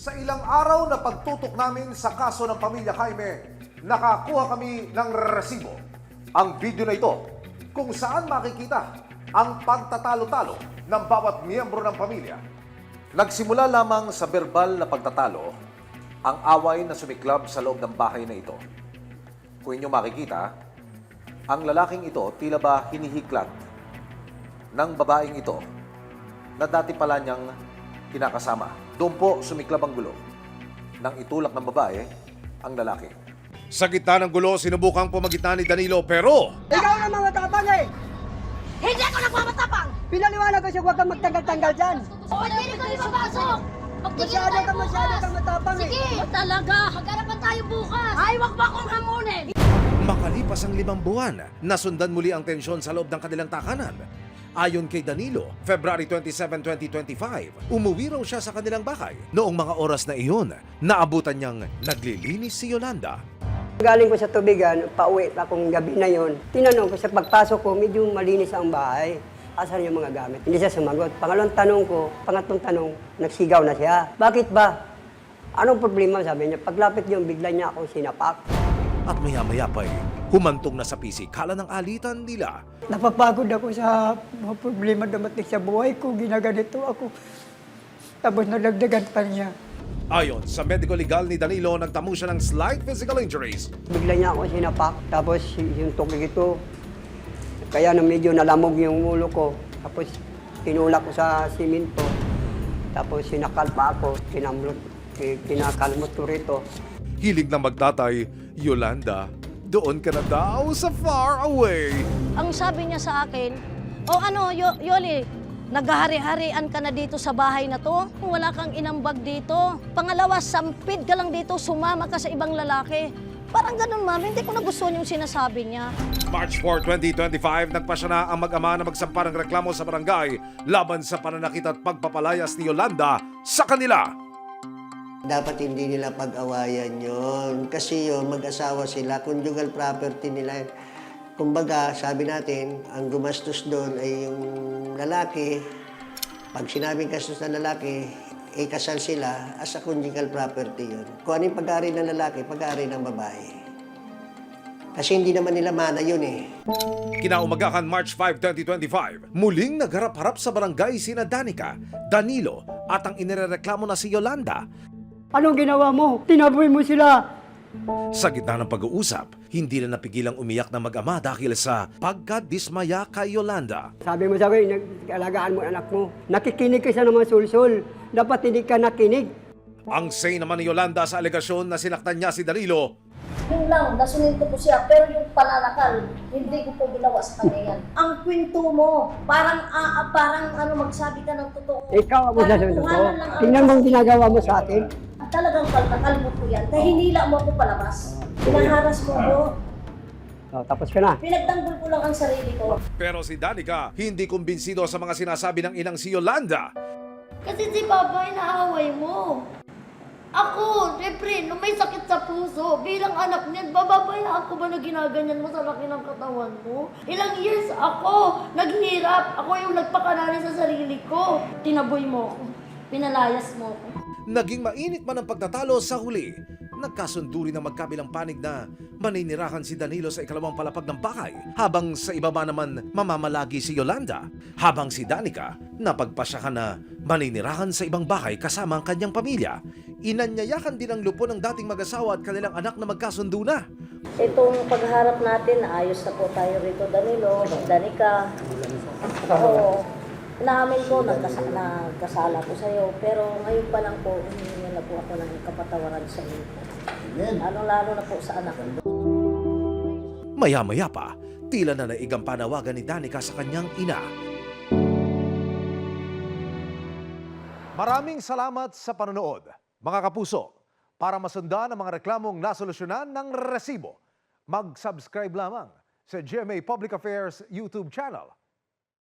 Sa ilang araw na pagtutok namin sa kaso ng pamilya Jaime, nakakuha kami ng resibo. Ang video na ito, kung saan makikita ang pagtatalo-talo ng bawat miyembro ng pamilya. Nagsimula lamang sa verbal na pagtatalo ang away na sumiklab sa loob ng bahay na ito. Kung inyo makikita, ang lalaking ito tila ba hinihiklat ng babaeng ito na dati pala niyang kinakasama. Doon po sumiklab ang gulo nang itulak ng babae ang lalaki. Sa gitna ng gulo, sinubukang pumagitna ni Danilo pero Ikaw na mga tapang eh! Hindi ako nagmamatapang! Pinaliwanag ko siya, huwag kang magtanggal-tanggal dyan! Hindi ko ipapasok! Masyado kang matapang eh! Sige! Talaga! Hagarapan tayo bukas! Ay, wag ba akong hamunin! makalipas ang 5 buwan, nasundan muli ang tensyon sa loob ng kanilang takanan. Ayon kay Danilo, February 27, 2025, umuwi raw siya sa kanilang bahay. Noong mga oras na iyon, naabutan niyang naglilinis si Yolanda. Galing ko sa tubigan, pauwi akong gabi na yon. Tinanong ko sa pagpasok ko, medyo malinis ang bahay. Asan yung mga gamit? Hindi siya sumagot. Pangatlong tanong, nagsigaw na siya. Bakit ba? Anong problema? Sabi niya, paglapit niyo, bigla niya ako sinapak. At maya-maya pa'y humantong na sa pisikala ng alitan nila. Napapagod ako sa mga problema dumating sa buhay ko. Ginaganito ako. Tapos nalagdagan pa niya. Ayon sa medical legal ni Danilo, nagtamo siya ng slight physical injuries. Bigla niya ako sinapak. Tapos yung tukig ito, kaya na medyo nalamog yung ulo ko. Tapos tinulak ko sa simento. Tapos sinakal pa ako. Kinakalmot ko rito. Hilig na magtatay, Yolanda, doon ka na daw sa far away. Ang sabi niya sa akin, Yoli, naghahari-harian ka na dito sa bahay na to? Wala kang inambag dito. Pangalawa, sampid ka lang dito, sumama ka sa ibang lalaki. Parang ganun, ma'am, hindi ko nagustuhan yung sinasabi niya. March 4, 2025, nagpasya na ang mag-ama na magsampa ng reklamo sa barangay laban sa pananakit at pagpapalayas ni Yolanda sa kanila. Dapat hindi nila pag-awayan yon kasi yun, mag-asawa sila, conjugal property nila. Kumbaga, sabi natin, ang gumastos doon ay yung lalaki. Pag sinabing gastos ng lalaki, kasal sila as a conjugal property yun. Kung ano yung pag-aari ng lalaki, pag-aari ng babae. Kasi hindi naman nila mana yun eh. Kinaumagahan March 5, 2025, muling nagharap-harap sa barangay sina Danica, Danilo at ang inirereklamo na si Yolanda. Anong ginawa mo? Tinaboy mo sila. Sa gitna ng pag-uusap, hindi na napigilang umiyak na mag-ama dahil sa pagkadismaya kay Yolanda. Sabi mo sa akin, alagaan mo anak mo. Nakikinig ka sa naman sulsul. Dapat hindi ka nakinig. Ang say naman ni Yolanda sa alegasyon na sinaktan niya si Danilo. Yun lang, nasunin ko po siya. Pero yung pananakal, hindi ko po ginawa sa kanya yan. Ang kwento mo, parang magsabi ka ng totoo. Ikaw ang magsasabi ko. Katotohanan lang ang- Tingnan mo ang ginagawa mo sa akin. Talagang kaltakal mo po yan. Dahil hinila mo ako palabas. Pinaharas mo po. Oh, tapos ka na. Pinagtanggol ko lang ang sarili ko. Pero si Danica hindi kumbinsido sa mga sinasabi ng inang si Yolanda. Kasi si Papa, inaaway mo. Ako, siyempre, nung may sakit sa puso, bilang anak niyan, bababayaan ko ba na ginaganyan mo sa laki ng katawan mo? Ilang years ako, naghirap. Ako yung nagpakanani sa sarili ko. Tinaboy mo ako. Pinalayas mo ako. Naging mainit man ang pagtatalo sa huli. Nagkasundo rin ang magkabilang panig na maninirahan si Danilo sa ikalawang palapag ng bahay, habang sa ibaba naman mamamalagi si Yolanda. Habang si Danica napagpasyahan na maninirahan sa ibang bahay kasama ang kanyang pamilya. Inanyayakan din ang lupo ng dating mag-asawa at kanilang anak na magkasundo na. Itong pagharap natin, ayos na po tayo rito, Danilo, Danica. Oo. Naamin ko, nagkasala ko sa'yo. Pero ngayon pa lang po, humingi na po ako ng kapatawaran sa iyo. Lalo na po sa anak ko. Maya-maya pa, tila na naigang panawagan ni Danica sa kanyang ina. Maraming salamat sa panonood, mga kapuso. Para masundan ang mga reklamong nasolusyonan ng resibo, mag-subscribe lamang sa GMA Public Affairs YouTube channel.